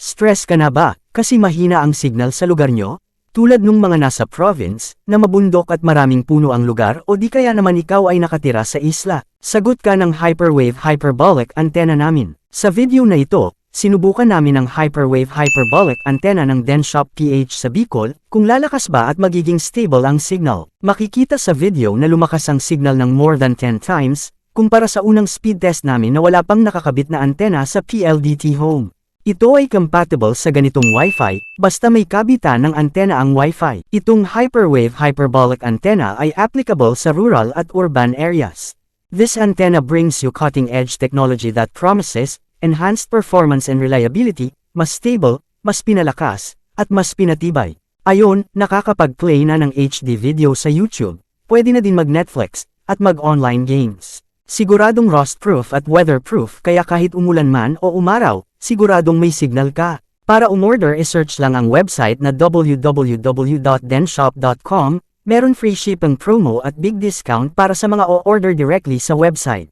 Stress ka na ba, kasi mahina ang signal sa lugar nyo? Tulad nung mga nasa province, na mabundok at maraming puno ang lugar o di kaya naman ikaw ay nakatira sa isla. Sagot ka ng hyperwave hyperbolic antenna namin. Sa video na ito, sinubukan namin ang hyperwave hyperbolic antenna ng Denshop PH sa Bicol, kung lalakas ba at magiging stable ang signal. Makikita sa video na lumakas ang signal ng more than 10 times, kumpara sa unang speed test namin na wala pang nakakabit na antena sa PLDT Home. Ito ay compatible sa ganitong Wi-Fi, basta may kabitan ng antena ang Wi-Fi. Itong hyperwave hyperbolic antenna ay applicable sa rural at urban areas. This antenna brings you cutting-edge technology that promises enhanced performance and reliability, mas stable, mas pinalakas, at mas pinatibay. Ayon, nakakapag-play na ng HD video sa YouTube, pwede na din mag-Netflix, at mag-online games. Siguradong rust-proof at weatherproof kaya kahit umulan man o umaraw, siguradong may signal ka. Para umorder i-search lang ang website na www.denshop.com, meron free shipping promo at big discount para sa mga o-order directly sa website.